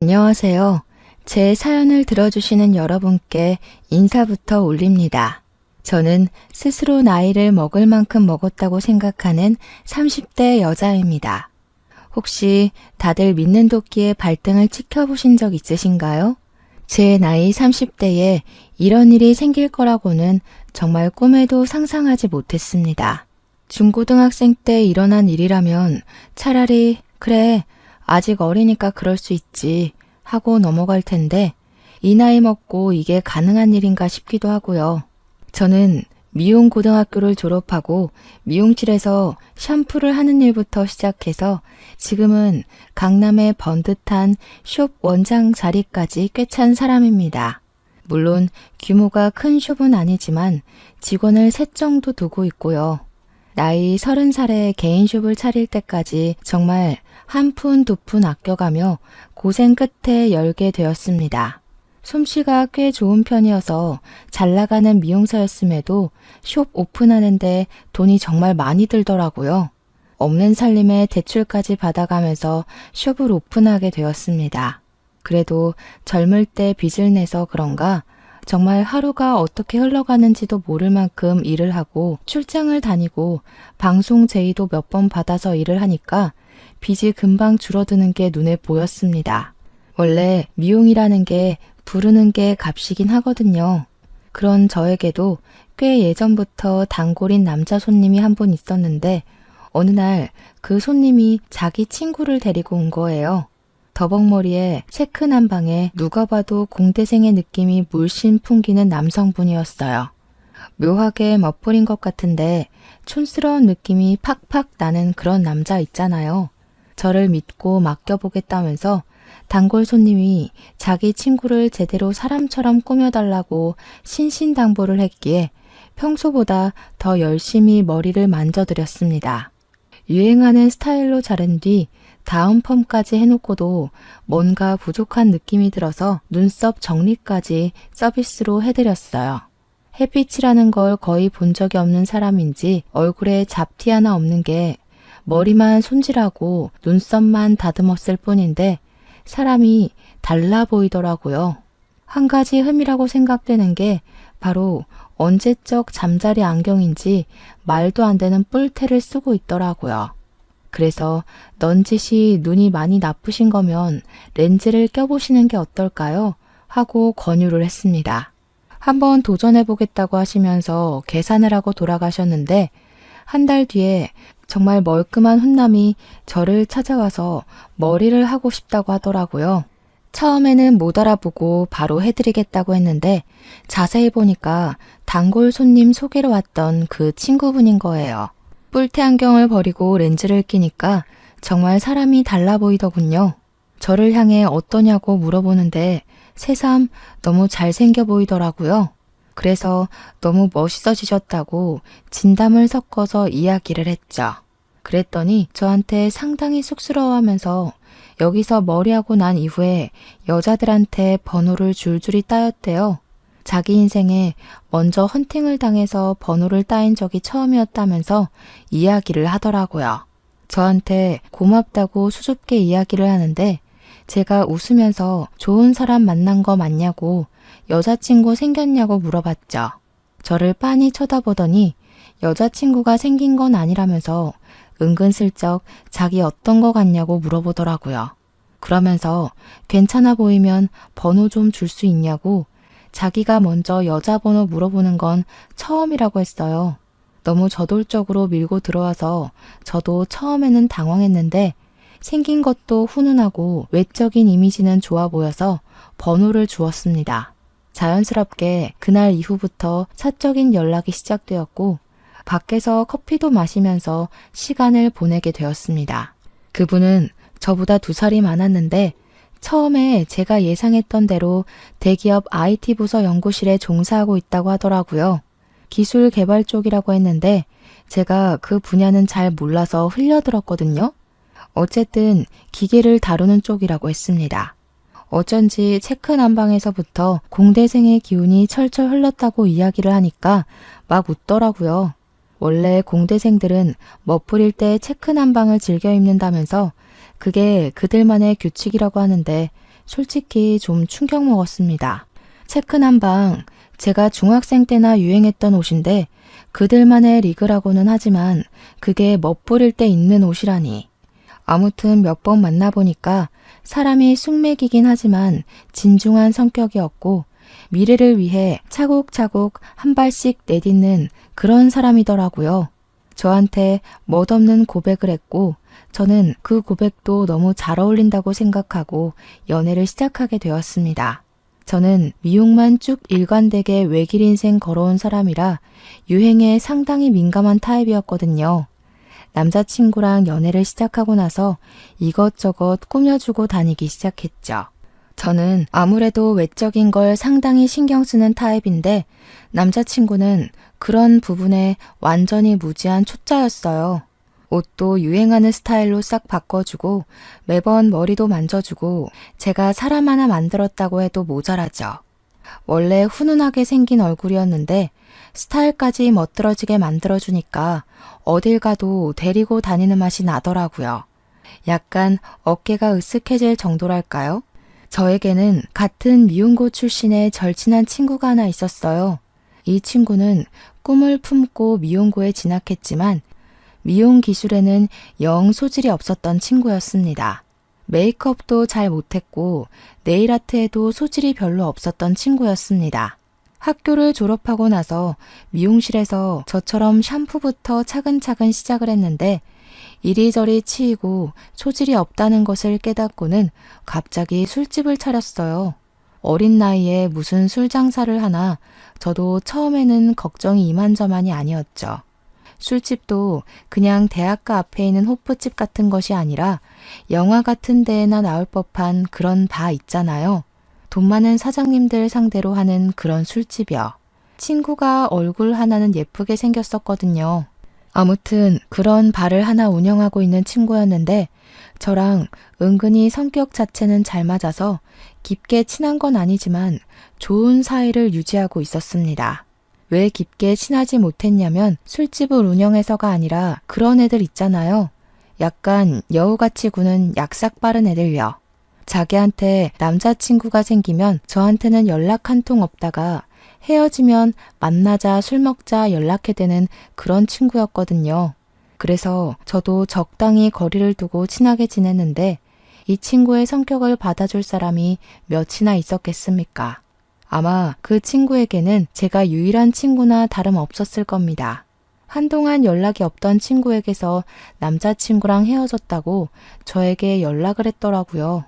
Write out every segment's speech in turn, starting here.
안녕하세요. 제 사연을 들어주시는 여러분께 인사부터 올립니다. 저는 스스로 나이를 먹을 만큼 먹었다고 생각하는 30대 여자입니다. 혹시 다들 믿는 도끼의 발등을 찍혀보신 적 있으신가요? 제 나이 30대에 이런 일이 생길 거라고는 정말 꿈에도 상상하지 못했습니다. 중고등학생 때 일어난 일이라면 차라리 그래, 아직 어리니까 그럴 수 있지 하고 넘어갈 텐데 이 나이 먹고 이게 가능한 일인가 싶기도 하고요. 저는 미용고등학교를 졸업하고 미용실에서 샴푸를 하는 일부터 시작해서 지금은 강남의 번듯한 숍 원장 자리까지 꿰찬 사람입니다. 물론 규모가 큰 숍은 아니지만 직원을 3 정도 두고 있고요. 나이 30살에 개인 숍을 차릴 때까지 정말 한 푼 두 푼 아껴가며 고생 끝에 열게 되었습니다. 솜씨가 꽤 좋은 편이어서 잘 나가는 미용사였음에도 숍 오픈하는데 돈이 정말 많이 들더라고요. 없는 살림에 대출까지 받아가면서 숍을 오픈하게 되었습니다. 그래도 젊을 때 빚을 내서 그런가 정말 하루가 어떻게 흘러가는지도 모를 만큼 일을 하고 출장을 다니고 방송 제의도 몇 번 받아서 일을 하니까 빚이 금방 줄어드는 게 눈에 보였습니다. 원래 미용이라는 게 부르는 게 값이긴 하거든요. 그런 저에게도 꽤 예전부터 단골인 남자 손님이 한 분 있었는데 어느 날 그 손님이 자기 친구를 데리고 온 거예요. 더벅머리에 체크 남방에 누가 봐도 공대생의 느낌이 물씬 풍기는 남성분이었어요. 묘하게 멋부린 것 같은데 촌스러운 느낌이 팍팍 나는 그런 남자 있잖아요. 저를 믿고 맡겨보겠다면서 단골 손님이 자기 친구를 제대로 사람처럼 꾸며달라고 신신당부를 했기에 평소보다 더 열심히 머리를 만져드렸습니다. 유행하는 스타일로 자른 뒤 다운 펌까지 해놓고도 뭔가 부족한 느낌이 들어서 눈썹 정리까지 서비스로 해드렸어요. 햇빛이라는 걸 거의 본 적이 없는 사람인지 얼굴에 잡티 하나 없는 게 머리만 손질하고 눈썹만 다듬었을 뿐인데 사람이 달라 보이더라고요. 한 가지 흠이라고 생각되는 게 바로 언제적 잠자리 안경인지 말도 안 되는 뿔테를 쓰고 있더라고요. 그래서 넌지시 눈이 많이 나쁘신 거면 렌즈를 껴보시는 게 어떨까요? 하고 권유를 했습니다. 한번 도전해보겠다고 하시면서 계산을 하고 돌아가셨는데 한 달 뒤에 정말 멀끔한 훈남이 저를 찾아와서 머리를 하고 싶다고 하더라고요. 처음에는 못 알아보고 바로 해드리겠다고 했는데 자세히 보니까 단골 손님 소개로 왔던 그 친구분인 거예요. 뿔테 안경을 버리고 렌즈를 끼니까 정말 사람이 달라 보이더군요. 저를 향해 어떠냐고 물어보는데 새삼 너무 잘생겨 보이더라고요. 그래서 너무 멋있어지셨다고 진담을 섞어서 이야기를 했죠. 그랬더니 저한테 상당히 쑥스러워하면서 여기서 머리하고 난 이후에 여자들한테 번호를 줄줄이 따였대요. 자기 인생에 먼저 헌팅을 당해서 번호를 따인 적이 처음이었다면서 이야기를 하더라고요. 저한테 고맙다고 수줍게 이야기를 하는데 제가 웃으면서 좋은 사람 만난 거 맞냐고 여자친구 생겼냐고 물어봤죠. 저를 빤히 쳐다보더니 여자친구가 생긴 건 아니라면서 은근슬쩍 자기 어떤 거 같냐고 물어보더라고요. 그러면서 괜찮아 보이면 번호 좀 줄 수 있냐고 자기가 먼저 여자 번호 물어보는 건 처음이라고 했어요. 너무 저돌적으로 밀고 들어와서 저도 처음에는 당황했는데 생긴 것도 훈훈하고 외적인 이미지는 좋아 보여서 번호를 주었습니다. 자연스럽게 그날 이후부터 사적인 연락이 시작되었고 밖에서 커피도 마시면서 시간을 보내게 되었습니다. 그분은 저보다 2살이 많았는데 처음에 제가 예상했던 대로 대기업 IT 부서 연구실에 종사하고 있다고 하더라고요. 기술 개발 쪽이라고 했는데 제가 그 분야는 잘 몰라서 흘려들었거든요. 어쨌든 기계를 다루는 쪽이라고 했습니다. 어쩐지 체크 난방에서부터 공대생의 기운이 철철 흘렀다고 이야기를 하니까 막 웃더라고요. 원래 공대생들은 멋부릴 때 체크 난방을 즐겨 입는다면서 그게 그들만의 규칙이라고 하는데 솔직히 좀 충격 먹었습니다. 체크난 방, 제가 중학생 때나 유행했던 옷인데 그들만의 리그라고는 하지만 그게 멋부릴 때 입는 옷이라니. 아무튼 몇 번 만나보니까 사람이 쑥맥이긴 하지만 진중한 성격이었고 미래를 위해 차곡차곡 한 발씩 내딛는 그런 사람이더라고요. 저한테 멋없는 고백을 했고 저는 그 고백도 너무 잘 어울린다고 생각하고 연애를 시작하게 되었습니다. 저는 미용만 쭉 일관되게 외길 인생 걸어온 사람이라 유행에 상당히 민감한 타입이었거든요. 남자친구랑 연애를 시작하고 나서 이것저것 꾸며주고 다니기 시작했죠. 저는 아무래도 외적인 걸 상당히 신경 쓰는 타입인데 남자친구는 그런 부분에 완전히 무지한 초짜였어요. 옷도 유행하는 스타일로 싹 바꿔주고 매번 머리도 만져주고 제가 사람 하나 만들었다고 해도 모자라죠. 원래 훈훈하게 생긴 얼굴이었는데 스타일까지 멋들어지게 만들어주니까 어딜 가도 데리고 다니는 맛이 나더라고요. 약간 어깨가 으쓱해질 정도랄까요? 저에게는 같은 미용고 출신의 절친한 친구가 하나 있었어요. 이 친구는 꿈을 품고 미용고에 진학했지만 미용 기술에는 영 소질이 없었던 친구였습니다. 메이크업도 잘 못했고 네일아트에도 소질이 별로 없었던 친구였습니다. 학교를 졸업하고 나서 미용실에서 저처럼 샴푸부터 차근차근 시작을 했는데 이리저리 치이고 소질이 없다는 것을 깨닫고는 갑자기 술집을 차렸어요. 어린 나이에 무슨 술 장사를 하나 저도 처음에는 걱정이 이만저만이 아니었죠. 술집도 그냥 대학가 앞에 있는 호프집 같은 것이 아니라 영화 같은 데에나 나올 법한 그런 바 있잖아요. 돈 많은 사장님들 상대로 하는 그런 술집이요. 친구가 얼굴 하나는 예쁘게 생겼었거든요. 아무튼 그런 바를 하나 운영하고 있는 친구였는데 저랑 은근히 성격 자체는 잘 맞아서 깊게 친한 건 아니지만 좋은 사이를 유지하고 있었습니다. 왜 깊게 친하지 못했냐면 술집을 운영해서가 아니라 그런 애들 있잖아요. 약간 여우같이 구는 약삭 빠른 애들요. 자기한테 남자친구가 생기면 저한테는 연락 한 통 없다가 헤어지면 만나자 술 먹자 연락해대는 그런 친구였거든요. 그래서 저도 적당히 거리를 두고 친하게 지냈는데 이 친구의 성격을 받아줄 사람이 몇이나 있었겠습니까? 아마 그 친구에게는 제가 유일한 친구나 다름없었을 겁니다. 한동안 연락이 없던 친구에게서 남자친구랑 헤어졌다고 저에게 연락을 했더라고요.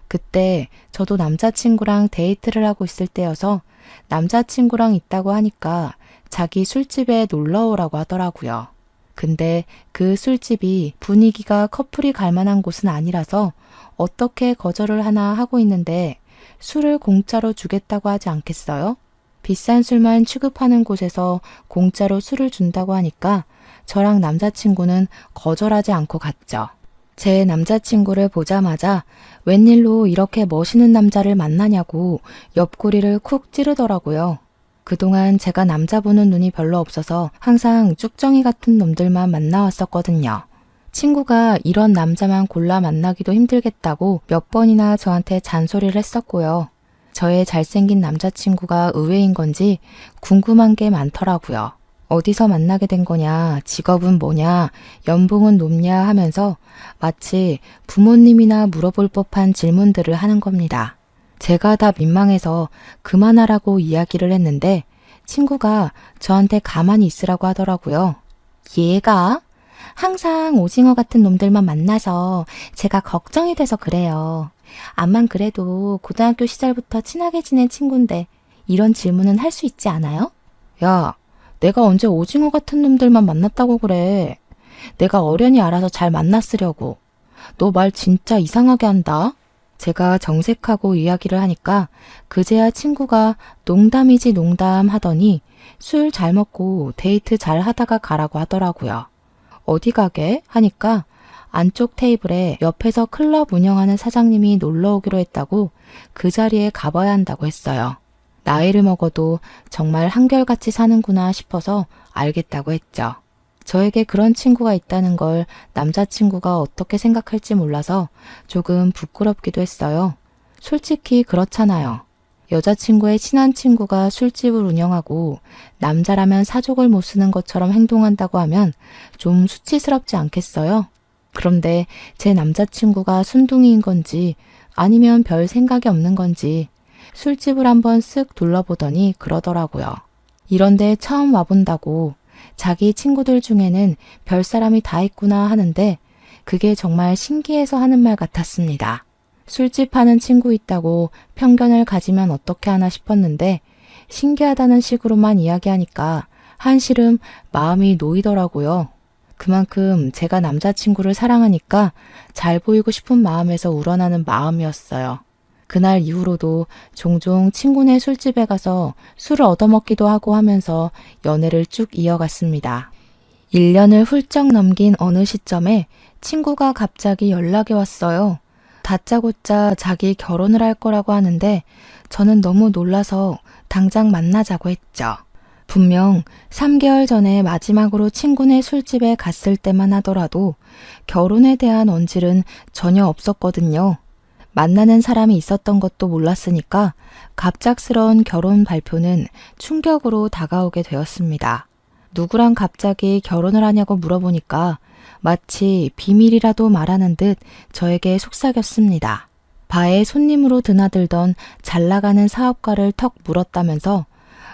그때 저도 남자친구랑 데이트를 하고 있을 때여서 남자친구랑 있다고 하니까 자기 술집에 놀러 오라고 하더라고요. 근데 그 술집이 분위기가 커플이 갈 만한 곳은 아니라서 어떻게 거절을 하나 하고 있는데 술을 공짜로 주겠다고 하지 않겠어요? 비싼 술만 취급하는 곳에서 공짜로 술을 준다고 하니까 저랑 남자친구는 거절하지 않고 갔죠. 제 남자친구를 보자마자 웬일로 이렇게 멋있는 남자를 만나냐고 옆구리를 쿡 찌르더라고요. 그동안 제가 남자 보는 눈이 별로 없어서 항상 쭉정이 같은 놈들만 만나왔었거든요. 친구가 이런 남자만 골라 만나기도 힘들겠다고 몇 번이나 저한테 잔소리를 했었고요. 저의 잘생긴 남자친구가 의외인 건지 궁금한 게 많더라고요. 어디서 만나게 된 거냐, 직업은 뭐냐, 연봉은 높냐 하면서 마치 부모님이나 물어볼 법한 질문들을 하는 겁니다. 제가 다 민망해서 그만하라고 이야기를 했는데 친구가 저한테 가만히 있으라고 하더라고요. 얘가 항상 오징어 같은 놈들만 만나서 제가 걱정이 돼서 그래요. 암만 그래도 고등학교 시절부터 친하게 지낸 친구인데 이런 질문은 할 수 있지 않아요? 야, 내가 언제 오징어 같은 놈들만 만났다고 그래. 내가 어련히 알아서 잘 만났으려고. 너 말 진짜 이상하게 한다. 제가 정색하고 이야기를 하니까 그제야 친구가 농담이지 농담 하더니 술 잘 먹고 데이트 잘 하다가 가라고 하더라고요. 어디 가게? 하니까 안쪽 테이블에 옆에서 클럽 운영하는 사장님이 놀러 오기로 했다고 그 자리에 가봐야 한다고 했어요. 나이를 먹어도 정말 한결같이 사는구나 싶어서 알겠다고 했죠. 저에게 그런 친구가 있다는 걸 남자친구가 어떻게 생각할지 몰라서 조금 부끄럽기도 했어요. 솔직히 그렇잖아요. 여자친구의 친한 친구가 술집을 운영하고 남자라면 사족을 못 쓰는 것처럼 행동한다고 하면 좀 수치스럽지 않겠어요? 그런데 제 남자친구가 순둥이인 건지 아니면 별 생각이 없는 건지 술집을 한번 쓱 둘러보더니 그러더라고요. 이런데 처음 와본다고 자기 친구들 중에는 별 사람이 다 있구나 하는데 그게 정말 신기해서 하는 말 같았습니다. 술집 하는 친구 있다고 편견을 가지면 어떻게 하나 싶었는데 신기하다는 식으로만 이야기하니까 한시름 마음이 놓이더라고요. 그만큼 제가 남자친구를 사랑하니까 잘 보이고 싶은 마음에서 우러나는 마음이었어요. 그날 이후로도 종종 친구네 술집에 가서 술을 얻어먹기도 하고 하면서 연애를 쭉 이어갔습니다. 1년을 훌쩍 넘긴 어느 시점에 친구가 갑자기 연락이 왔어요. 다짜고짜 자기 결혼을 할 거라고 하는데 저는 너무 놀라서 당장 만나자고 했죠. 분명 3개월 전에 마지막으로 친구네 술집에 갔을 때만 하더라도 결혼에 대한 언질은 전혀 없었거든요. 만나는 사람이 있었던 것도 몰랐으니까 갑작스러운 결혼 발표는 충격으로 다가오게 되었습니다. 누구랑 갑자기 결혼을 하냐고 물어보니까 마치 비밀이라도 말하는 듯 저에게 속삭였습니다. 바에 손님으로 드나들던 잘 나가는 사업가를 턱 물었다면서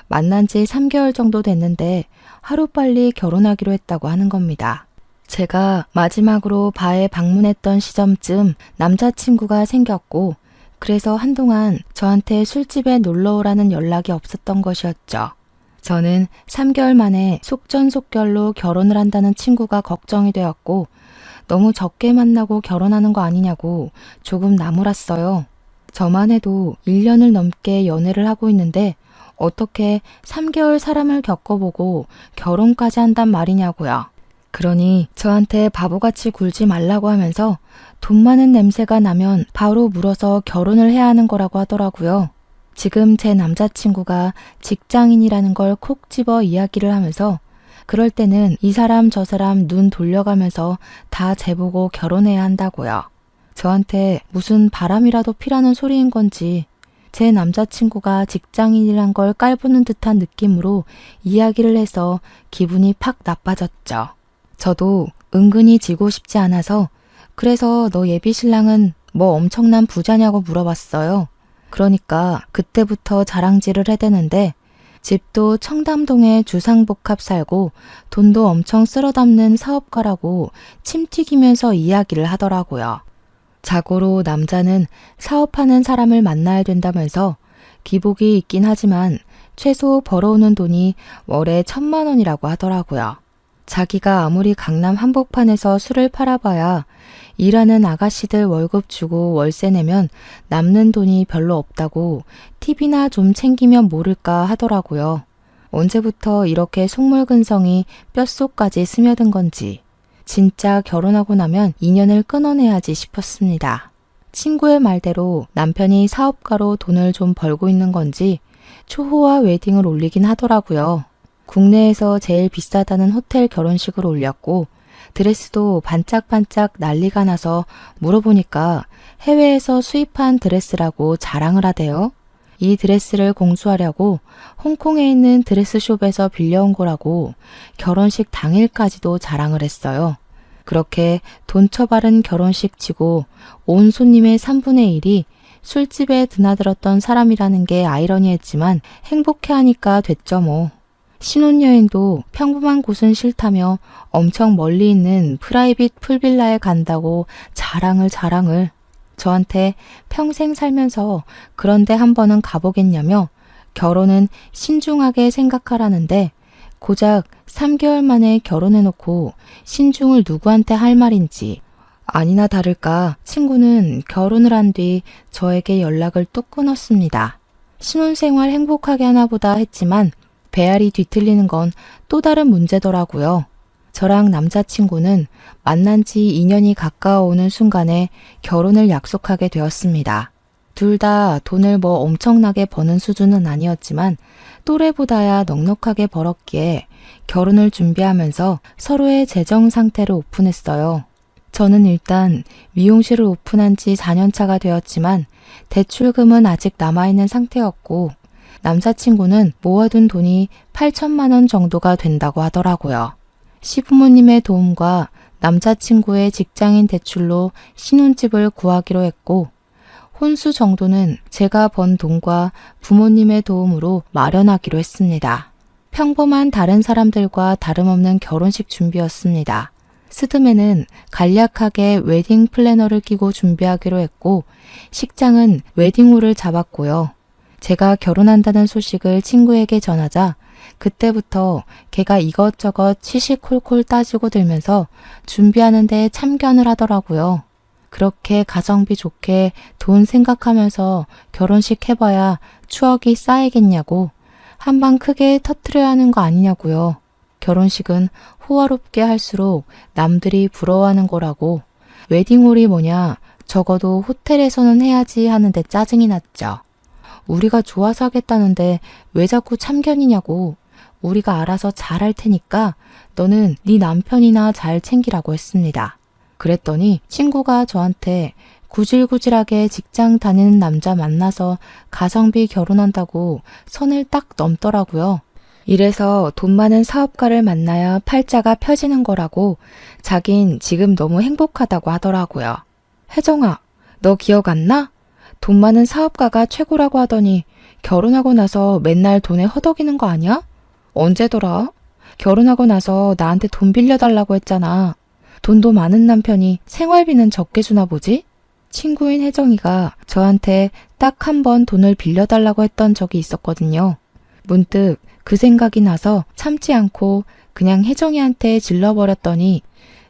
만난 지 3개월 정도 됐는데 하루빨리 결혼하기로 했다고 하는 겁니다. 제가 마지막으로 바에 방문했던 시점쯤 남자친구가 생겼고 그래서 한동안 저한테 술집에 놀러 오라는 연락이 없었던 것이었죠. 저는 3개월 만에 속전속결로 결혼을 한다는 친구가 걱정이 되었고 너무 적게 만나고 결혼하는 거 아니냐고 조금 나무랐어요. 저만 해도 1년을 넘게 연애를 하고 있는데 어떻게 3개월 사람을 겪어보고 결혼까지 한단 말이냐고요. 그러니 저한테 바보같이 굴지 말라고 하면서 돈 많은 냄새가 나면 바로 물어서 결혼을 해야 하는 거라고 하더라고요. 지금 제 남자친구가 직장인이라는 걸 콕 집어 이야기를 하면서 그럴 때는 이 사람 저 사람 눈 돌려가면서 다 재보고 결혼해야 한다고요. 저한테 무슨 바람이라도 피라는 소리인 건지 제 남자친구가 직장인이란 걸 깔보는 듯한 느낌으로 이야기를 해서 기분이 팍 나빠졌죠. 저도 은근히 지고 싶지 않아서 그래서 너 예비 신랑은 뭐 엄청난 부자냐고 물어봤어요. 그러니까 그때부터 자랑질을 해대는데 집도 청담동에 주상복합 살고 돈도 엄청 쓸어담는 사업가라고 침 튀기면서 이야기를 하더라고요. 자고로 남자는 사업하는 사람을 만나야 된다면서 기복이 있긴 하지만 최소 벌어오는 돈이 월에 1,000만 원이라고 하더라고요. 자기가 아무리 강남 한복판에서 술을 팔아봐야 일하는 아가씨들 월급 주고 월세 내면 남는 돈이 별로 없다고 팁이나 좀 챙기면 모를까 하더라고요. 언제부터 이렇게 속물근성이 뼛속까지 스며든 건지 진짜 결혼하고 나면 인연을 끊어내야지 싶었습니다. 친구의 말대로 남편이 사업가로 돈을 좀 벌고 있는 건지 초호화 웨딩을 올리긴 하더라고요. 국내에서 제일 비싸다는 호텔 결혼식을 올렸고 드레스도 반짝반짝 난리가 나서 물어보니까 해외에서 수입한 드레스라고 자랑을 하대요. 이 드레스를 공수하려고 홍콩에 있는 드레스숍에서 빌려온 거라고 결혼식 당일까지도 자랑을 했어요. 그렇게 돈 처바른 결혼식 치고 온 손님의 3분의 1이 술집에 드나들었던 사람이라는 게 아이러니했지만 행복해하니까 됐죠 뭐. 신혼여행도 평범한 곳은 싫다며 엄청 멀리 있는 프라이빗 풀빌라에 간다고 자랑을 저한테 평생 살면서 그런데 한 번은 가보겠냐며 결혼은 신중하게 생각하라는데 고작 3개월 만에 결혼해놓고 신중을 누구한테 할 말인지 아니나 다를까 친구는 결혼을 한 뒤 저에게 연락을 뚝 끊었습니다. 신혼생활 행복하게 하나보다 했지만 배알이 뒤틀리는 건 또 다른 문제더라고요. 저랑 남자친구는 만난 지 2년이 가까워오는 순간에 결혼을 약속하게 되었습니다. 둘 다 돈을 뭐 엄청나게 버는 수준은 아니었지만 또래보다야 넉넉하게 벌었기에 결혼을 준비하면서 서로의 재정 상태를 오픈했어요. 저는 일단 미용실을 오픈한 지 4년 차가 되었지만 대출금은 아직 남아있는 상태였고 남자친구는 모아둔 돈이 8천만 원 정도가 된다고 하더라고요. 시부모님의 도움과 남자친구의 직장인 대출로 신혼집을 구하기로 했고 혼수 정도는 제가 번 돈과 부모님의 도움으로 마련하기로 했습니다. 평범한 다른 사람들과 다름없는 결혼식 준비였습니다. 스드메는 간략하게 웨딩 플래너를 끼고 준비하기로 했고 식장은 웨딩홀을 잡았고요. 제가 결혼한다는 소식을 친구에게 전하자 그때부터 걔가 이것저것 시시콜콜 따지고 들면서 준비하는 데 참견을 하더라고요. 그렇게 가성비 좋게 돈 생각하면서 결혼식 해봐야 추억이 쌓이겠냐고 한방 크게 터트려야 하는 거 아니냐고요. 결혼식은 호화롭게 할수록 남들이 부러워하는 거라고 웨딩홀이 뭐냐 적어도 호텔에서는 해야지 하는데 짜증이 났죠. 우리가 좋아서 하겠다는데 왜 자꾸 참견이냐고 우리가 알아서 잘할 테니까 너는 네 남편이나 잘 챙기라고 했습니다. 그랬더니 친구가 저한테 구질구질하게 직장 다니는 남자 만나서 가성비 결혼한다고 선을 딱 넘더라고요. 이래서 돈 많은 사업가를 만나야 팔자가 펴지는 거라고 자긴 지금 너무 행복하다고 하더라고요. 혜정아, 너 기억 안 나? 돈 많은 사업가가 최고라고 하더니 결혼하고 나서 맨날 돈에 허덕이는 거 아니야? 언제더라? 결혼하고 나서 나한테 돈 빌려달라고 했잖아. 돈도 많은 남편이 생활비는 적게 주나 보지? 친구인 혜정이가 저한테 딱 한 번 돈을 빌려달라고 했던 적이 있었거든요. 문득 그 생각이 나서 참지 않고 그냥 혜정이한테 질러버렸더니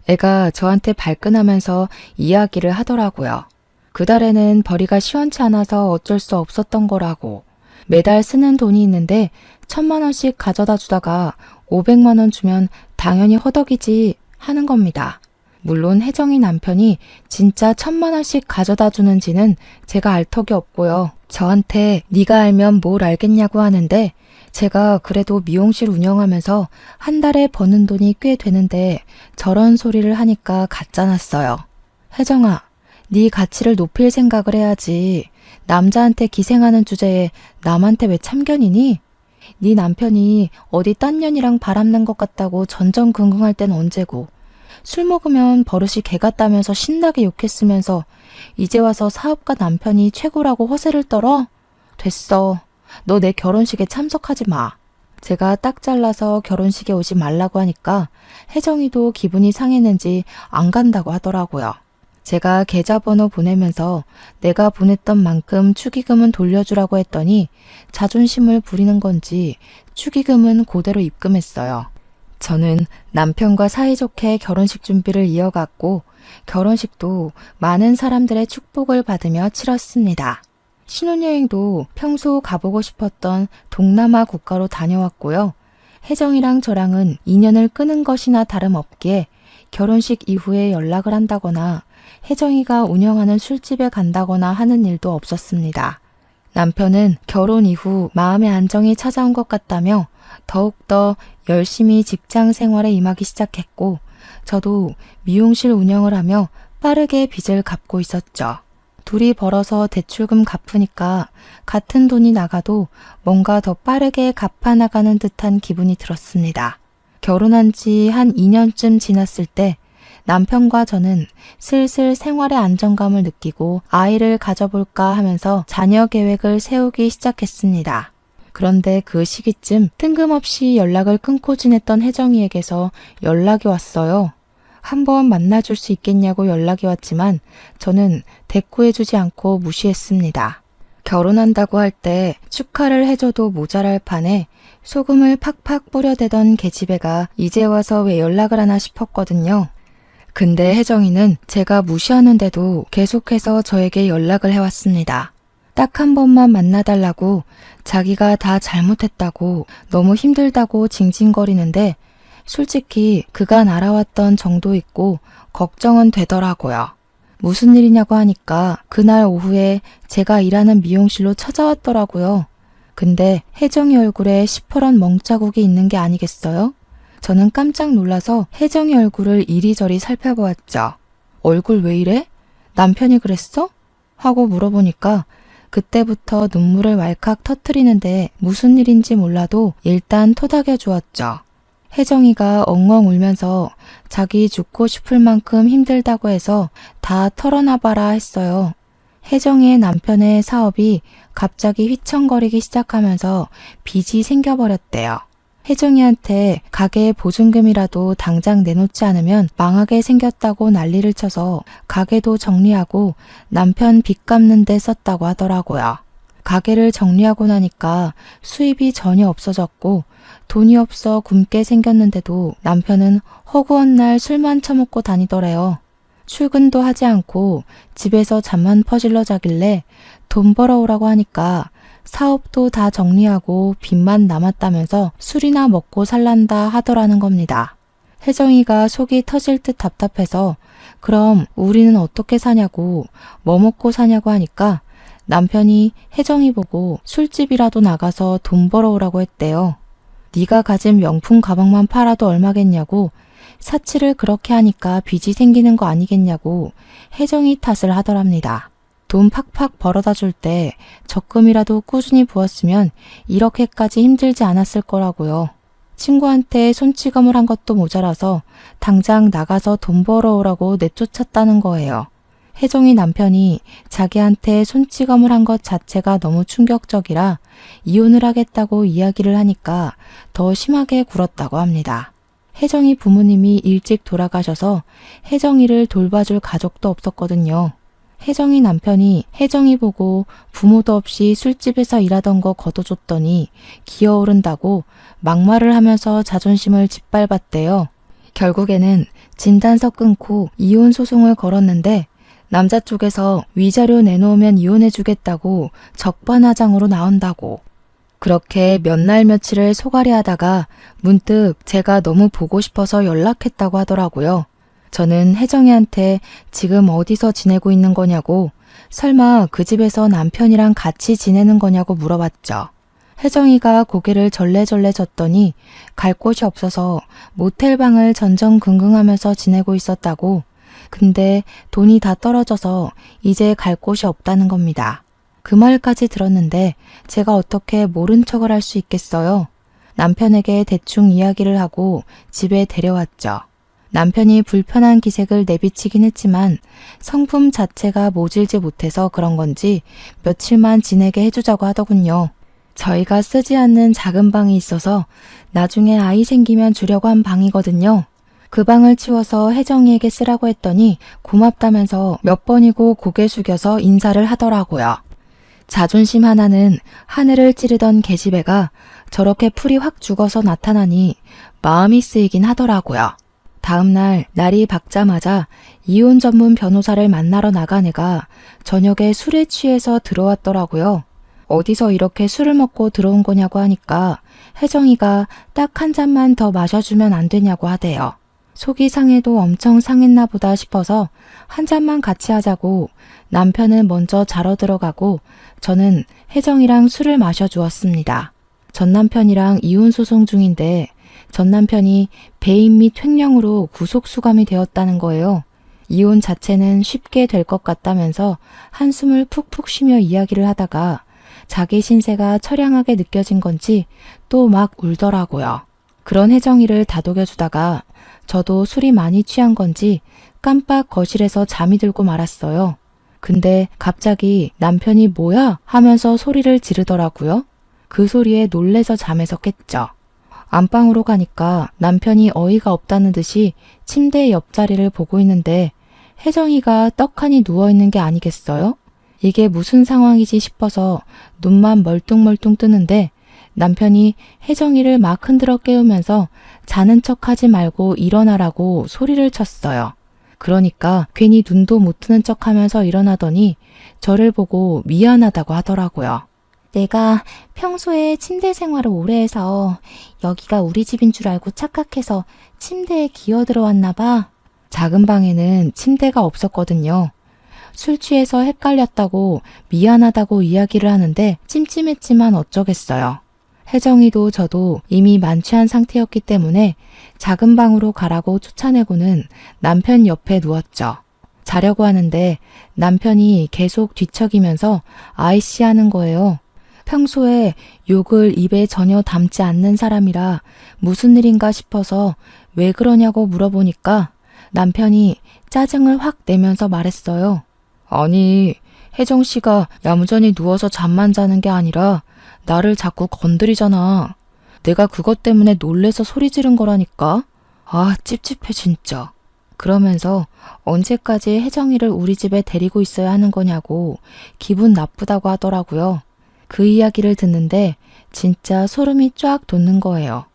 애가 저한테 발끈하면서 이야기를 하더라고요. 그달에는 벌이가 시원치 않아서 어쩔 수 없었던 거라고. 매달 쓰는 돈이 있는데 1,000만 원씩 가져다 주다가 500만 원 주면 당연히 허덕이지 하는 겁니다. 물론 혜정이 남편이 진짜 1,000만 원씩 가져다 주는지는 제가 알 턱이 없고요. 저한테 네가 알면 뭘 알겠냐고 하는데 제가 그래도 미용실 운영하면서 한 달에 버는 돈이 꽤 되는데 저런 소리를 하니까 가짜났어요. 혜정아, 네 가치를 높일 생각을 해야지. 남자한테 기생하는 주제에 남한테 왜 참견이니? 네 남편이 어디 딴 년이랑 바람난 것 같다고 전전긍긍할 땐 언제고 술 먹으면 버릇이 개 같다면서 신나게 욕했으면서 이제 와서 사업가 남편이 최고라고 허세를 떨어? 됐어. 너 내 결혼식에 참석하지 마. 제가 딱 잘라서 결혼식에 오지 말라고 하니까 혜정이도 기분이 상했는지 안 간다고 하더라고요. 제가 계좌번호 보내면서 내가 보냈던 만큼 축의금은 돌려주라고 했더니 자존심을 부리는 건지 축의금은 그대로 입금했어요. 저는 남편과 사이좋게 결혼식 준비를 이어갔고 결혼식도 많은 사람들의 축복을 받으며 치렀습니다. 신혼여행도 평소 가보고 싶었던 동남아 국가로 다녀왔고요. 혜정이랑 저랑은 인연을 끄는 것이나 다름없기에 결혼식 이후에 연락을 한다거나 혜정이가 운영하는 술집에 간다거나 하는 일도 없었습니다. 남편은 결혼 이후 마음의 안정이 찾아온 것 같다며 더욱더 열심히 직장 생활에 임하기 시작했고 저도 미용실 운영을 하며 빠르게 빚을 갚고 있었죠. 둘이 벌어서 대출금 갚으니까 같은 돈이 나가도 뭔가 더 빠르게 갚아나가는 듯한 기분이 들었습니다. 결혼한 지 한 2년쯤 지났을 때 남편과 저는 슬슬 생활의 안정감을 느끼고 아이를 가져볼까 하면서 자녀 계획을 세우기 시작했습니다. 그런데 그 시기쯤 뜬금없이 연락을 끊고 지냈던 혜정이에게서 연락이 왔어요. 한번 만나줄 수 있겠냐고 연락이 왔지만 저는 대꾸해주지 않고 무시했습니다. 결혼한다고 할 때 축하를 해줘도 모자랄 판에 소금을 팍팍 뿌려대던 계집애가 이제 와서 왜 연락을 하나 싶었거든요. 근데 혜정이는 제가 무시하는데도 계속해서 저에게 연락을 해왔습니다. 딱 한 번만 만나달라고 자기가 다 잘못했다고 너무 힘들다고 징징거리는데 솔직히 그간 알아왔던 정도 있고 걱정은 되더라고요. 무슨 일이냐고 하니까 그날 오후에 제가 일하는 미용실로 찾아왔더라고요. 근데 혜정이 얼굴에 시퍼런 멍자국이 있는 게 아니겠어요? 저는 깜짝 놀라서 혜정이 얼굴을 이리저리 살펴보았죠. 얼굴 왜 이래? 남편이 그랬어? 하고 물어보니까 그때부터 눈물을 왈칵 터트리는데 무슨 일인지 몰라도 일단 토닥여 주었죠. 혜정이가 엉엉 울면서 자기 죽고 싶을 만큼 힘들다고 해서 다 털어놔봐라 했어요. 혜정이의 남편의 사업이 갑자기 휘청거리기 시작하면서 빚이 생겨버렸대요. 혜정이한테 가게 보증금이라도 당장 내놓지 않으면 망하게 생겼다고 난리를 쳐서 가게도 정리하고 남편 빚 갚는 데 썼다고 하더라고요. 가게를 정리하고 나니까 수입이 전혀 없어졌고 돈이 없어 굶게 생겼는데도 남편은 허구한 날 술만 처먹고 다니더래요. 출근도 하지 않고 집에서 잠만 퍼질러 자길래 돈 벌어오라고 하니까 사업도 다 정리하고 빚만 남았다면서 술이나 먹고 살란다 하더라는 겁니다. 혜정이가 속이 터질 듯 답답해서 그럼 우리는 어떻게 사냐고 뭐 먹고 사냐고 하니까 남편이 혜정이 보고 술집이라도 나가서 돈 벌어오라고 했대요. 네가 가진 명품 가방만 팔아도 얼마겠냐고 사치를 그렇게 하니까 빚이 생기는 거 아니겠냐고 혜정이 탓을 하더랍니다. 돈 팍팍 벌어다 줄 때 적금이라도 꾸준히 부었으면 이렇게까지 힘들지 않았을 거라고요. 친구한테 손찌검을 한 것도 모자라서 당장 나가서 돈 벌어오라고 내쫓았다는 거예요. 혜정이 남편이 자기한테 손찌검을 한 것 자체가 너무 충격적이라 이혼을 하겠다고 이야기를 하니까 더 심하게 굴었다고 합니다. 혜정이 부모님이 일찍 돌아가셔서 혜정이를 돌봐줄 가족도 없었거든요. 혜정이 남편이 혜정이 보고 부모도 없이 술집에서 일하던 거 걷어줬더니 기어오른다고 막말을 하면서 자존심을 짓밟았대요. 결국에는 진단서 끊고 이혼 소송을 걸었는데 남자 쪽에서 위자료 내놓으면 이혼해주겠다고 적반하장으로 나온다고. 그렇게 몇 날 며칠을 소갈이 하다가 문득 제가 너무 보고 싶어서 연락했다고 하더라고요. 저는 혜정이한테 지금 어디서 지내고 있는 거냐고, 설마 그 집에서 남편이랑 같이 지내는 거냐고 물어봤죠. 혜정이가 고개를 절레절레 졌더니 갈 곳이 없어서 모텔방을 전전긍긍하면서 지내고 있었다고. 근데 돈이 다 떨어져서 이제 갈 곳이 없다는 겁니다. 그 말까지 들었는데 제가 어떻게 모른 척을 할 수 있겠어요? 남편에게 대충 이야기를 하고 집에 데려왔죠. 남편이 불편한 기색을 내비치긴 했지만 성품 자체가 모질지 못해서 그런 건지 며칠만 지내게 해주자고 하더군요. 저희가 쓰지 않는 작은 방이 있어서 나중에 아이 생기면 주려고 한 방이거든요. 그 방을 치워서 혜정이에게 쓰라고 했더니 고맙다면서 몇 번이고 고개 숙여서 인사를 하더라고요. 자존심 하나는 하늘을 찌르던 계집애가 저렇게 풀이 확 죽어서 나타나니 마음이 쓰이긴 하더라고요. 다음 날 날이 밝자마자 이혼 전문 변호사를 만나러 나간 애가 저녁에 술에 취해서 들어왔더라고요. 어디서 이렇게 술을 먹고 들어온 거냐고 하니까 혜정이가 딱 한 잔만 더 마셔주면 안 되냐고 하대요. 속이 상해도 엄청 상했나 보다 싶어서 한 잔만 같이 하자고 남편은 먼저 자러 들어가고 저는 혜정이랑 술을 마셔주었습니다. 전 남편이랑 이혼 소송 중인데 전 남편이 배임 및 횡령으로 구속수감이 되었다는 거예요. 이혼 자체는 쉽게 될 것 같다면서 한숨을 푹푹 쉬며 이야기를 하다가 자기 신세가 처량하게 느껴진 건지 또 막 울더라고요. 그런 혜정이를 다독여주다가 저도 술이 많이 취한 건지 깜빡 거실에서 잠이 들고 말았어요. 근데 갑자기 남편이 뭐야? 하면서 소리를 지르더라고요. 그 소리에 놀래서 잠에서 깼죠. 안방으로 가니까 남편이 어이가 없다는 듯이 침대 옆자리를 보고 있는데 혜정이가 떡하니 누워있는 게 아니겠어요? 이게 무슨 상황이지 싶어서 눈만 멀뚱멀뚱 뜨는데 남편이 혜정이를 막 흔들어 깨우면서 자는 척하지 말고 일어나라고 소리를 쳤어요. 그러니까 괜히 눈도 못 뜨는 척하면서 일어나더니 저를 보고 미안하다고 하더라고요. 내가 평소에 침대 생활을 오래 해서 여기가 우리 집인 줄 알고 착각해서 침대에 기어 들어왔나 봐. 작은 방에는 침대가 없었거든요. 술 취해서 헷갈렸다고 미안하다고 이야기를 하는데 찜찜했지만 어쩌겠어요. 혜정이도 저도 이미 만취한 상태였기 때문에 작은 방으로 가라고 쫓아내고는 남편 옆에 누웠죠. 자려고 하는데 남편이 계속 뒤척이면서 아이씨 하는 거예요. 평소에 욕을 입에 전혀 담지 않는 사람이라 무슨 일인가 싶어서 왜 그러냐고 물어보니까 남편이 짜증을 확 내면서 말했어요. 아니, 혜정 씨가 야무전히 누워서 잠만 자는 게 아니라 나를 자꾸 건드리잖아. 내가 그것 때문에 놀래서 소리 지른 거라니까. 아, 찝찝해 진짜. 그러면서 언제까지 혜정이를 우리 집에 데리고 있어야 하는 거냐고 기분 나쁘다고 하더라고요. 그 이야기를 듣는데 진짜 소름이 쫙 돋는 거예요.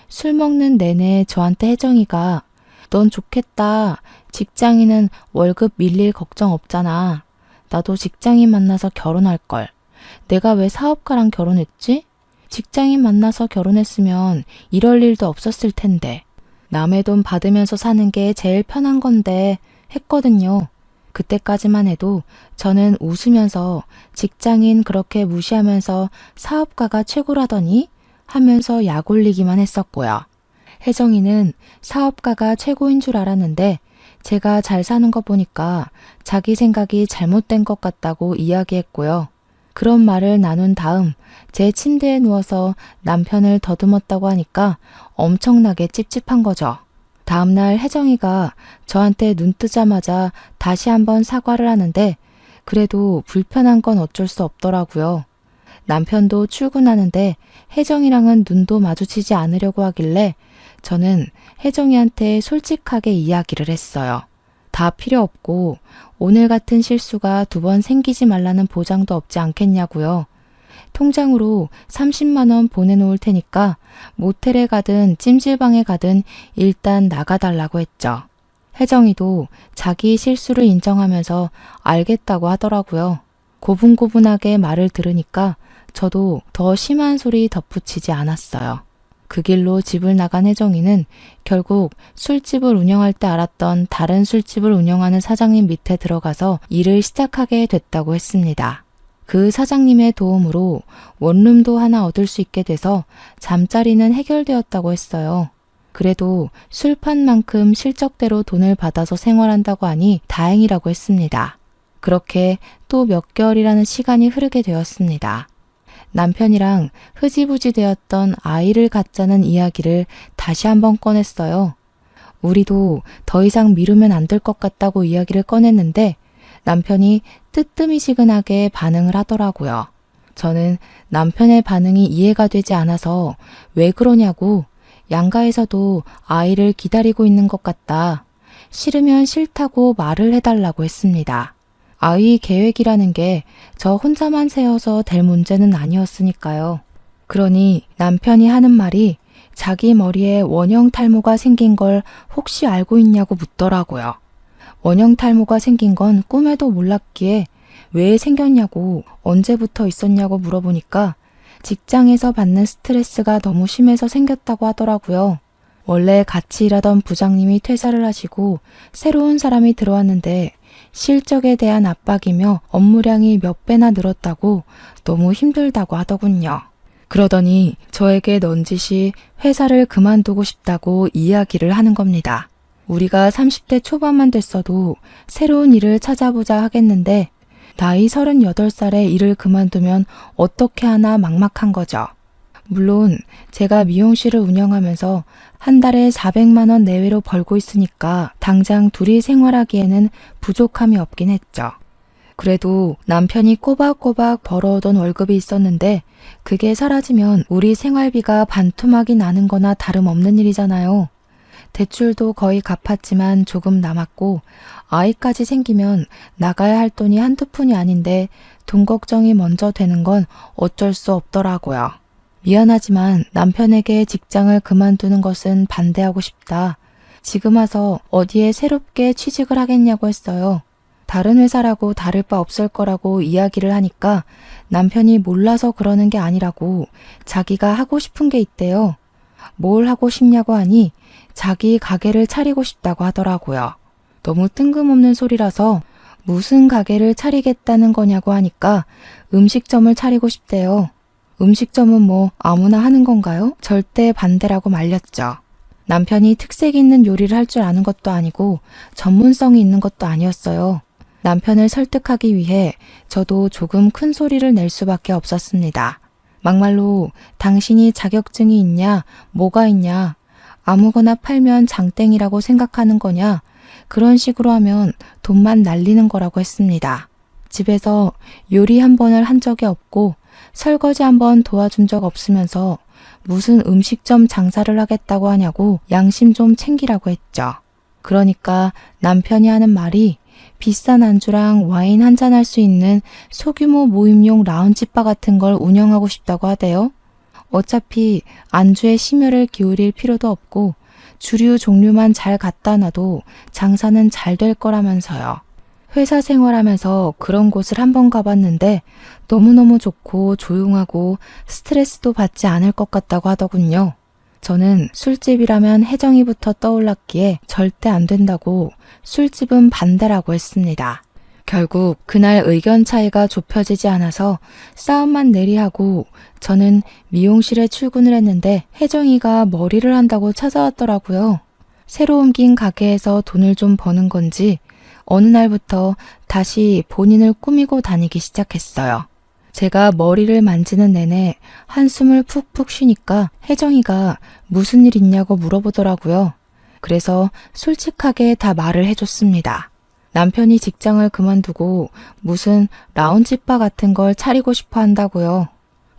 술 먹는 내내 저한테 혜정이가 넌 좋겠다. 직장인은 월급 밀릴 걱정 없잖아. 나도 직장인 만나서 결혼할걸. 내가 왜 사업가랑 결혼했지? 직장인 만나서 결혼했으면 이럴 일도 없었을 텐데. 남의 돈 받으면서 사는 게 제일 편한 건데 했거든요. 그때까지만 해도 저는 웃으면서 직장인 그렇게 무시하면서 사업가가 최고라더니 하면서 약 올리기만 했었고요. 혜정이는 사업가가 최고인 줄 알았는데 제가 잘 사는 거 보니까 자기 생각이 잘못된 것 같다고 이야기했고요. 그런 말을 나눈 다음 제 침대에 누워서 남편을 더듬었다고 하니까 엄청나게 찝찝한 거죠. 다음날 혜정이가 저한테 눈 뜨자마자 다시 한번 사과를 하는데 그래도 불편한 건 어쩔 수 없더라고요. 남편도 출근하는데 혜정이랑은 눈도 마주치지 않으려고 하길래 저는 혜정이한테 솔직하게 이야기를 했어요. 다 필요 없고 오늘 같은 실수가 2번 생기지 말라는 보장도 없지 않겠냐고요. 통장으로 30만 원 보내놓을 테니까 모텔에 가든 찜질방에 가든 일단 나가달라고 했죠. 혜정이도 자기 실수를 인정하면서 알겠다고 하더라고요. 고분고분하게 말을 들으니까 저도 더 심한 소리 덧붙이지 않았어요. 그 길로 집을 나간 혜정이는 결국 술집을 운영할 때 알았던 다른 술집을 운영하는 사장님 밑에 들어가서 일을 시작하게 됐다고 했습니다. 그 사장님의 도움으로 원룸도 하나 얻을 수 있게 돼서 잠자리는 해결되었다고 했어요. 그래도 술판만큼 실적대로 돈을 받아서 생활한다고 하니 다행이라고 했습니다. 그렇게 또 몇 개월이라는 시간이 흐르게 되었습니다. 남편이랑 흐지부지 되었던 아이를 갖자는 이야기를 다시 한번 꺼냈어요. 우리도 더 이상 미루면 안 될 것 같다고 이야기를 꺼냈는데 남편이 뜨뜨미지근하게 반응을 하더라고요. 저는 남편의 반응이 이해가 되지 않아서 왜 그러냐고 양가에서도 아이를 기다리고 있는 것 같다. 싫으면 싫다고 말을 해달라고 했습니다. 아이 계획이라는 게 저 혼자만 세워서 될 문제는 아니었으니까요. 그러니 남편이 하는 말이 자기 머리에 원형 탈모가 생긴 걸 혹시 알고 있냐고 묻더라고요. 원형 탈모가 생긴 건 꿈에도 몰랐기에 왜 생겼냐고 언제부터 있었냐고 물어보니까 직장에서 받는 스트레스가 너무 심해서 생겼다고 하더라고요. 원래 같이 일하던 부장님이 퇴사를 하시고 새로운 사람이 들어왔는데 실적에 대한 압박이며 업무량이 몇 배나 늘었다고 너무 힘들다고 하더군요. 그러더니 저에게 넌지시 회사를 그만두고 싶다고 이야기를 하는 겁니다. 우리가 30대 초반만 됐어도 새로운 일을 찾아보자 하겠는데 나이 38살에 일을 그만두면 어떻게 하나 막막한 거죠. 물론 제가 미용실을 운영하면서 한 달에 400만 원 내외로 벌고 있으니까 당장 둘이 생활하기에는 부족함이 없긴 했죠. 그래도 남편이 꼬박꼬박 벌어오던 월급이 있었는데 그게 사라지면 우리 생활비가 반토막이 나는 거나 다름없는 일이잖아요. 대출도 거의 갚았지만 조금 남았고 아이까지 생기면 나가야 할 돈이 한두 푼이 아닌데 돈 걱정이 먼저 되는 건 어쩔 수 없더라고요. 미안하지만 남편에게 직장을 그만두는 것은 반대하고 싶다. 지금 와서 어디에 새롭게 취직을 하겠냐고 했어요. 다른 회사라고 다를 바 없을 거라고 이야기를 하니까 남편이 몰라서 그러는 게 아니라고 자기가 하고 싶은 게 있대요. 뭘 하고 싶냐고 하니 자기 가게를 차리고 싶다고 하더라고요. 너무 뜬금없는 소리라서 무슨 가게를 차리겠다는 거냐고 하니까 음식점을 차리고 싶대요. 음식점은 뭐 아무나 하는 건가요? 절대 반대라고 말렸죠. 남편이 특색 있는 요리를 할 줄 아는 것도 아니고 전문성이 있는 것도 아니었어요. 남편을 설득하기 위해 저도 조금 큰 소리를 낼 수밖에 없었습니다. 막말로 당신이 자격증이 있냐, 뭐가 있냐, 아무거나 팔면 장땡이라고 생각하는 거냐, 그런 식으로 하면 돈만 날리는 거라고 했습니다. 집에서 요리 한 번을 한 적이 없고 설거지 한 번 도와준 적 없으면서 무슨 음식점 장사를 하겠다고 하냐고 양심 좀 챙기라고 했죠. 그러니까 남편이 하는 말이 비싼 안주랑 와인 한잔 할 수 있는 소규모 모임용 라운지바 같은 걸 운영하고 싶다고 하대요. 어차피 안주에 심혈을 기울일 필요도 없고 주류 종류만 잘 갖다 놔도 장사는 잘 될 거라면서요. 회사 생활하면서 그런 곳을 한번 가봤는데 너무너무 좋고 조용하고 스트레스도 받지 않을 것 같다고 하더군요. 저는 술집이라면 혜정이부터 떠올랐기에 절대 안 된다고 술집은 반대라고 했습니다. 결국 그날 의견 차이가 좁혀지지 않아서 싸움만 내리하고 저는 미용실에 출근을 했는데 혜정이가 머리를 한다고 찾아왔더라고요. 새로 옮긴 가게에서 돈을 좀 버는 건지 어느 날부터 다시 본인을 꾸미고 다니기 시작했어요. 제가 머리를 만지는 내내 한숨을 푹푹 쉬니까 혜정이가 무슨 일 있냐고 물어보더라고요. 그래서 솔직하게 다 말을 해줬습니다. 남편이 직장을 그만두고 무슨 라운지바 같은 걸 차리고 싶어 한다고요.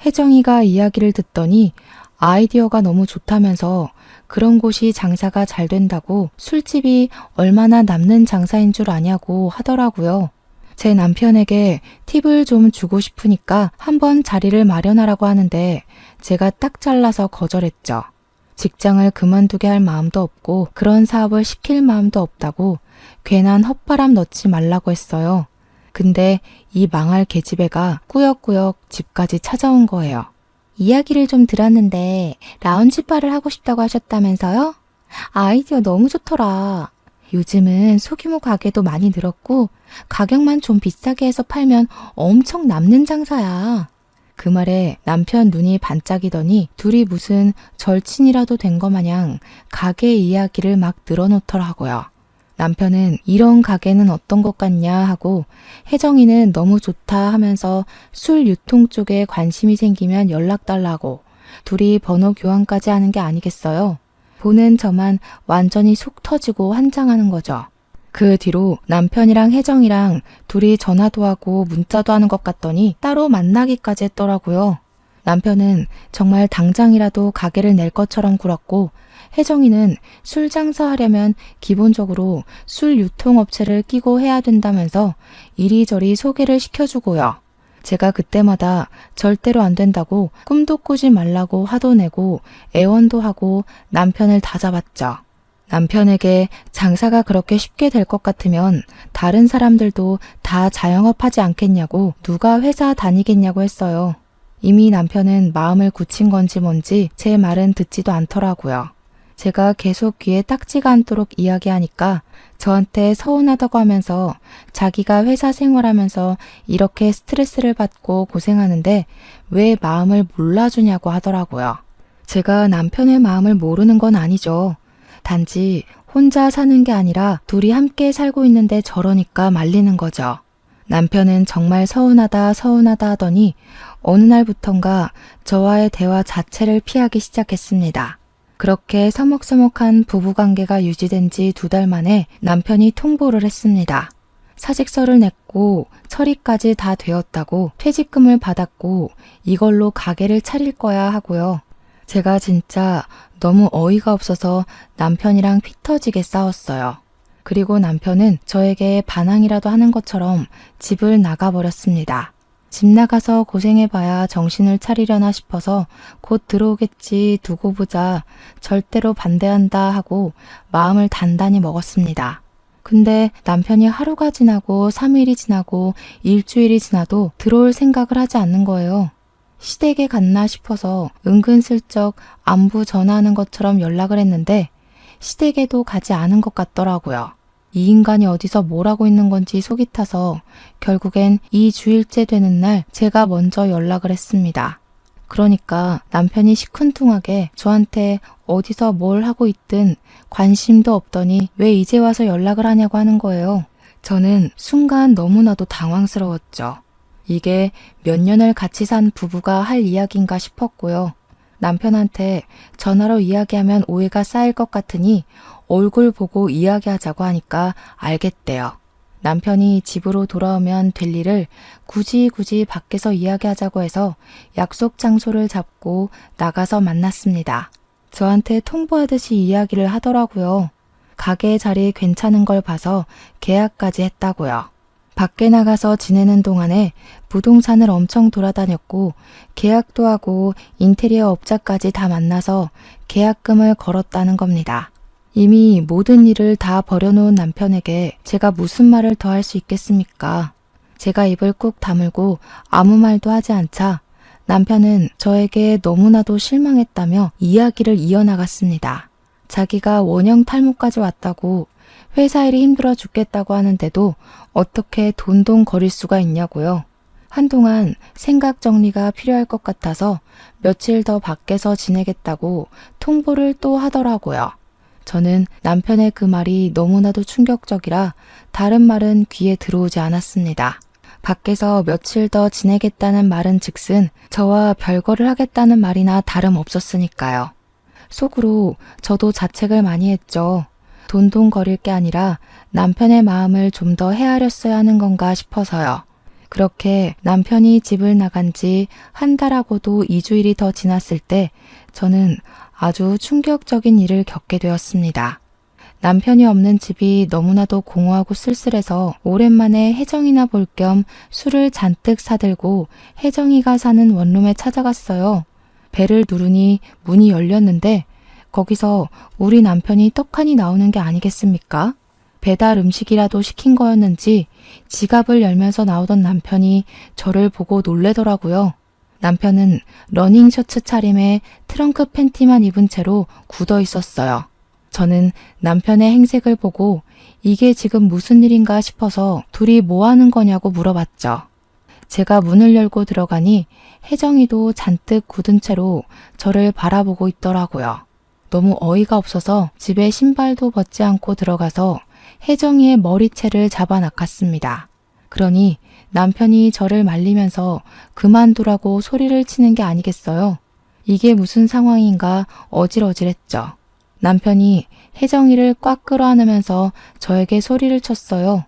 혜정이가 이야기를 듣더니 아이디어가 너무 좋다면서 그런 곳이 장사가 잘 된다고 술집이 얼마나 남는 장사인 줄 아냐고 하더라고요. 제 남편에게 팁을 좀 주고 싶으니까 한번 자리를 마련하라고 하는데 제가 딱 잘라서 거절했죠. 직장을 그만두게 할 마음도 없고 그런 사업을 시킬 마음도 없다고 괜한 헛바람 넣지 말라고 했어요. 근데 이 망할 계집애가 꾸역꾸역 집까지 찾아온 거예요. 이야기를 좀 들었는데 라운지바를 하고 싶다고 하셨다면서요? 아이디어 너무 좋더라. 요즘은 소규모 가게도 많이 늘었고 가격만 좀 비싸게 해서 팔면 엄청 남는 장사야. 그 말에 남편 눈이 반짝이더니 둘이 무슨 절친이라도 된 거 마냥 가게 이야기를 막 늘어놓더라고요. 남편은 이런 가게는 어떤 것 같냐 하고 혜정이는 너무 좋다 하면서 술 유통 쪽에 관심이 생기면 연락 달라고 둘이 번호 교환까지 하는 게 아니겠어요? 보는 저만 완전히 속 터지고 환장하는 거죠. 그 뒤로 남편이랑 혜정이랑 둘이 전화도 하고 문자도 하는 것 같더니 따로 만나기까지 했더라고요. 남편은 정말 당장이라도 가게를 낼 것처럼 굴었고 혜정이는 술 장사하려면 기본적으로 술 유통업체를 끼고 해야 된다면서 이리저리 소개를 시켜주고요. 제가 그때마다 절대로 안 된다고 꿈도 꾸지 말라고 화도 내고 애원도 하고 남편을 다잡았죠. 남편에게 장사가 그렇게 쉽게 될 것 같으면 다른 사람들도 다 자영업하지 않겠냐고 누가 회사 다니겠냐고 했어요. 이미 남편은 마음을 굳힌 건지 뭔지 제 말은 듣지도 않더라고요. 제가 계속 귀에 딱지가 않도록 이야기하니까 저한테 서운하다고 하면서 자기가 회사 생활하면서 이렇게 스트레스를 받고 고생하는데 왜 마음을 몰라주냐고 하더라고요. 제가 남편의 마음을 모르는 건 아니죠. 단지 혼자 사는 게 아니라 둘이 함께 살고 있는데 저러니까 말리는 거죠. 남편은 정말 서운하다 하더니 어느 날부턴가 저와의 대화 자체를 피하기 시작했습니다. 그렇게 서먹서먹한 부부관계가 유지된 지 2달 만에 남편이 통보를 했습니다. 사직서를 냈고 처리까지 다 되었다고 퇴직금을 받았고 이걸로 가게를 차릴 거야 하고요. 제가 진짜 너무 어이가 없어서 남편이랑 피 터지게 싸웠어요. 그리고 남편은 저에게 반항이라도 하는 것처럼 집을 나가버렸습니다. 집 나가서 고생해봐야 정신을 차리려나 싶어서 곧 들어오겠지 두고 보자 절대로 반대한다 하고 마음을 단단히 먹었습니다. 근데 남편이 하루가 지나고 3일이 지나고 일주일이 지나도 들어올 생각을 하지 않는 거예요. 시댁에 갔나 싶어서 은근슬쩍 안부 전화하는 것처럼 연락을 했는데 시댁에도 가지 않은 것 같더라고요. 이 인간이 어디서 뭘 하고 있는 건지 속이 타서 결국엔 2주일째 되는 날 제가 먼저 연락을 했습니다. 그러니까 남편이 시큰둥하게 저한테 어디서 뭘 하고 있든 관심도 없더니 왜 이제 와서 연락을 하냐고 하는 거예요. 저는 순간 너무나도 당황스러웠죠. 이게 몇 년을 같이 산 부부가 할 이야기인가 싶었고요. 남편한테 전화로 이야기하면 오해가 쌓일 것 같으니 얼굴 보고 이야기하자고 하니까 알겠대요. 남편이 집으로 돌아오면 될 일을 굳이 밖에서 이야기하자고 해서 약속 장소를 잡고 나가서 만났습니다. 저한테 통보하듯이 이야기를 하더라고요. 가게 자리 괜찮은 걸 봐서 계약까지 했다고요. 밖에 나가서 지내는 동안에 부동산을 엄청 돌아다녔고 계약도 하고 인테리어 업자까지 다 만나서 계약금을 걸었다는 겁니다. 이미 모든 일을 다 버려놓은 남편에게 제가 무슨 말을 더 할 수 있겠습니까? 제가 입을 꾹 다물고 아무 말도 하지 않자 남편은 저에게 너무나도 실망했다며 이야기를 이어나갔습니다. 자기가 원형 탈모까지 왔다고 회사 일이 힘들어 죽겠다고 하는데도 어떻게 돈돈거릴 수가 있냐고요. 한동안 생각 정리가 필요할 것 같아서 며칠 더 밖에서 지내겠다고 통보를 또 하더라고요. 저는 남편의 그 말이 너무나도 충격적이라 다른 말은 귀에 들어오지 않았습니다. 밖에서 며칠 더 지내겠다는 말은 즉슨 저와 별거를 하겠다는 말이나 다름없었으니까요. 속으로 저도 자책을 많이 했죠. 돈돈거릴 게 아니라 남편의 마음을 좀 더 헤아렸어야 하는 건가 싶어서요. 그렇게 남편이 집을 나간 지 한 달하고도 2주일이 더 지났을 때 저는 아주 충격적인 일을 겪게 되었습니다. 남편이 없는 집이 너무나도 공허하고 쓸쓸해서 오랜만에 혜정이나 볼 겸 술을 잔뜩 사들고 혜정이가 사는 원룸에 찾아갔어요. 벨을 누르니 문이 열렸는데 거기서 우리 남편이 떡하니 나오는 게 아니겠습니까? 배달 음식이라도 시킨 거였는지 지갑을 열면서 나오던 남편이 저를 보고 놀래더라고요. 남편은 러닝 셔츠 차림에 트렁크 팬티만 입은 채로 굳어 있었어요. 저는 남편의 행색을 보고 이게 지금 무슨 일인가 싶어서 둘이 뭐 하는 거냐고 물어봤죠. 제가 문을 열고 들어가니 혜정이도 잔뜩 굳은 채로 저를 바라보고 있더라고요. 너무 어이가 없어서 집에 신발도 벗지 않고 들어가서 혜정이의 머리채를 잡아 낚았습니다. 그러니 남편이 저를 말리면서 그만두라고 소리를 치는 게 아니겠어요. 이게 무슨 상황인가 어질어질했죠. 남편이 혜정이를 꽉 끌어안으면서 저에게 소리를 쳤어요.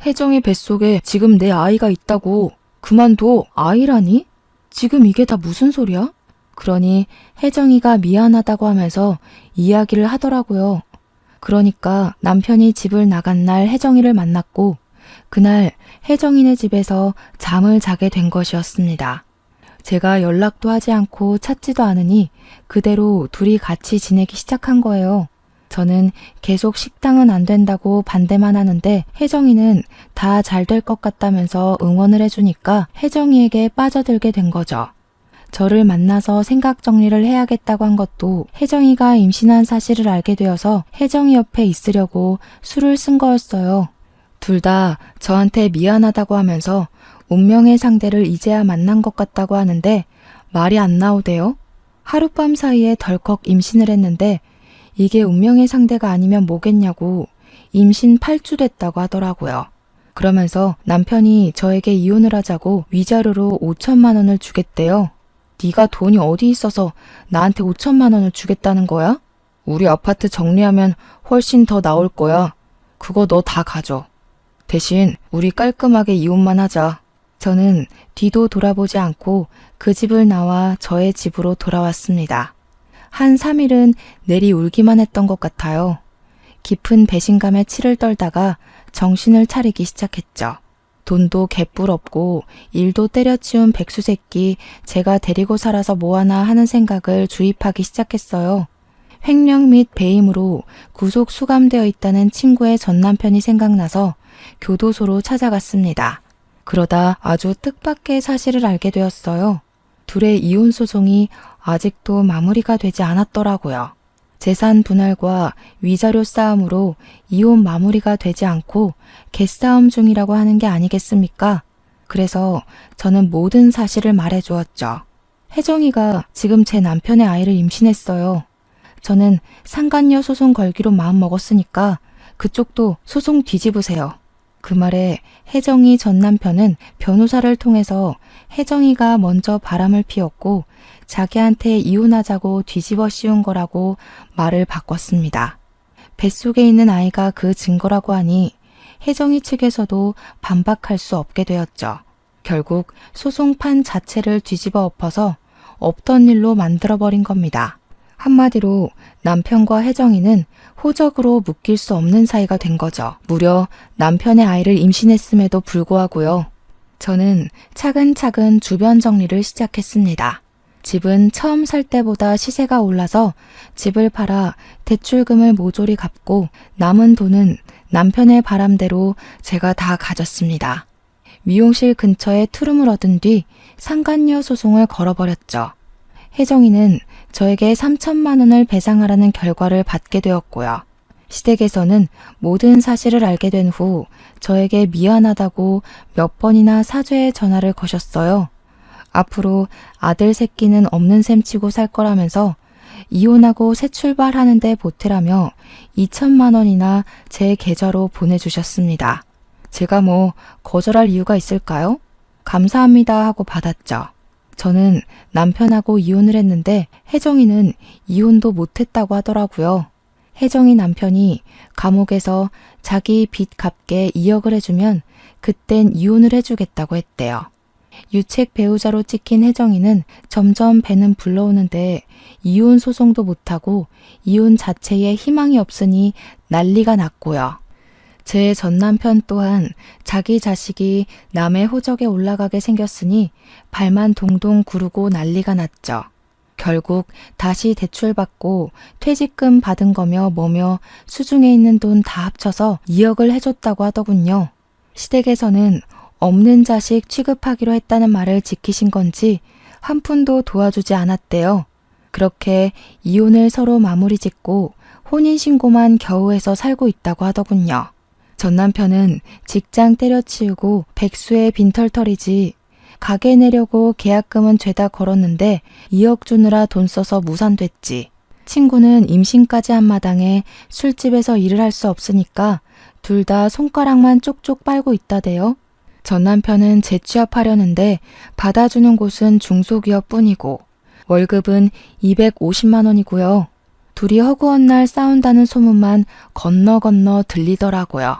혜정이 뱃속에 지금 내 아이가 있다고. 그만둬. 아이라니? 지금 이게 다 무슨 소리야? 그러니 혜정이가 미안하다고 하면서 이야기를 하더라고요. 그러니까 남편이 집을 나간 날 혜정이를 만났고 그날 혜정이네 집에서 잠을 자게 된 것이었습니다. 제가 연락도 하지 않고 찾지도 않으니 그대로 둘이 같이 지내기 시작한 거예요. 저는 계속 식당은 안 된다고 반대만 하는데 혜정이는 다 잘 될 것 같다면서 응원을 해주니까 혜정이에게 빠져들게 된 거죠. 저를 만나서 생각 정리를 해야겠다고 한 것도 혜정이가 임신한 사실을 알게 되어서 혜정이 옆에 있으려고 술을 쓴 거였어요. 둘 다 저한테 미안하다고 하면서 운명의 상대를 이제야 만난 것 같다고 하는데 말이 안 나오대요. 하룻밤 사이에 덜컥 임신을 했는데 이게 운명의 상대가 아니면 뭐겠냐고 임신 8주 됐다고 하더라고요. 그러면서 남편이 저에게 이혼을 하자고 위자료로 5천만 원을 주겠대요. 네가 돈이 어디 있어서 나한테 5천만 원을 주겠다는 거야? 우리 아파트 정리하면 훨씬 더 나올 거야. 그거 너 다 가져. 대신 우리 깔끔하게 이혼만 하자. 저는 뒤도 돌아보지 않고 그 집을 나와 저의 집으로 돌아왔습니다. 한 3일은 내리 울기만 했던 것 같아요. 깊은 배신감에 치를 떨다가 정신을 차리기 시작했죠. 돈도 개뿔 없고 일도 때려치운 백수새끼 제가 데리고 살아서 뭐하나 하는 생각을 주입하기 시작했어요. 횡령 및 배임으로 구속 수감되어 있다는 친구의 전남편이 생각나서 교도소로 찾아갔습니다. 그러다 아주 뜻밖의 사실을 알게 되었어요. 둘의 이혼 소송이 아직도 마무리가 되지 않았더라고요. 재산 분할과 위자료 싸움으로 이혼 마무리가 되지 않고 개싸움 중이라고 하는 게 아니겠습니까? 그래서 저는 모든 사실을 말해주었죠. 혜정이가 지금 제 남편의 아이를 임신했어요. 저는 상간녀 소송 걸기로 마음 먹었으니까 그쪽도 소송 뒤집으세요. 그 말에 혜정이 전 남편은 변호사를 통해서 혜정이가 먼저 바람을 피웠고 자기한테 이혼하자고 뒤집어 씌운 거라고 말을 바꿨습니다. 뱃속에 있는 아이가 그 증거라고 하니 혜정이 측에서도 반박할 수 없게 되었죠. 결국 소송판 자체를 뒤집어 엎어서 없던 일로 만들어버린 겁니다. 한마디로 남편과 혜정이는 호적으로 묶일 수 없는 사이가 된 거죠. 무려 남편의 아이를 임신했음에도 불구하고요. 저는 차근차근 주변 정리를 시작했습니다. 집은 처음 살 때보다 시세가 올라서 집을 팔아 대출금을 모조리 갚고 남은 돈은 남편의 바람대로 제가 다 가졌습니다. 미용실 근처에 투룸을 얻은 뒤 상간녀 소송을 걸어버렸죠. 혜정이는 저에게 3천만 원을 배상하라는 결과를 받게 되었고요. 시댁에서는 모든 사실을 알게 된 후 저에게 미안하다고 몇 번이나 사죄의 전화를 거셨어요. 앞으로 아들 새끼는 없는 셈 치고 살 거라면서 이혼하고 새 출발하는데 보태라며 2천만 원이나 제 계좌로 보내주셨습니다. 제가 뭐 거절할 이유가 있을까요? 감사합니다 하고 받았죠. 저는 남편하고 이혼을 했는데 혜정이는 이혼도 못했다고 하더라고요. 혜정이 남편이 감옥에서 자기 빚 갚게 2억을 해주면 그땐 이혼을 해주겠다고 했대요. 유책 배우자로 찍힌 혜정이는 점점 배는 불러오는데 이혼 소송도 못하고 이혼 자체에 희망이 없으니 난리가 났고요. 제 전남편 또한 자기 자식이 남의 호적에 올라가게 생겼으니 발만 동동 구르고 난리가 났죠. 결국 다시 대출받고 퇴직금 받은 거며 뭐며 수중에 있는 돈 다 합쳐서 2억을 해줬다고 하더군요. 시댁에서는 없는 자식 취급하기로 했다는 말을 지키신 건지 한 푼도 도와주지 않았대요. 그렇게 이혼을 서로 마무리 짓고 혼인신고만 겨우 해서 살고 있다고 하더군요. 전 남편은 직장 때려치우고 백수의 빈털털이지 가게 내려고 계약금은 죄다 걸었는데 2억 주느라 돈 써서 무산됐지. 친구는 임신까지 한 마당에 술집에서 일을 할 수 없으니까 둘 다 손가락만 쪽쪽 빨고 있다대요. 전 남편은 재취업하려는데 받아주는 곳은 중소기업뿐이고 월급은 250만 원이고요. 둘이 허구한 날 싸운다는 소문만 건너 들리더라고요.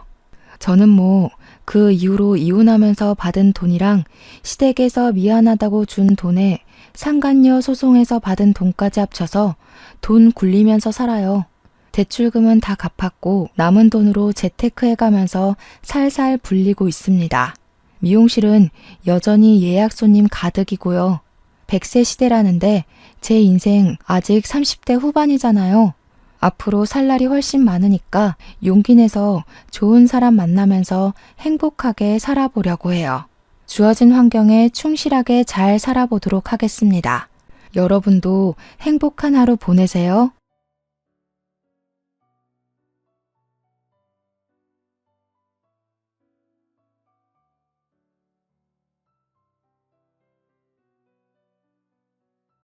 저는 뭐 그 이후로 이혼하면서 받은 돈이랑 시댁에서 미안하다고 준 돈에 상간녀 소송에서 받은 돈까지 합쳐서 돈 굴리면서 살아요. 대출금은 다 갚았고 남은 돈으로 재테크해가면서 살살 불리고 있습니다. 미용실은 여전히 예약 손님 가득이고요. 100세 시대라는데 제 인생 아직 30대 후반이잖아요. 앞으로 살 날이 훨씬 많으니까 용기 내서 좋은 사람 만나면서 행복하게 살아보려고 해요. 주어진 환경에 충실하게 잘 살아보도록 하겠습니다. 여러분도 행복한 하루 보내세요.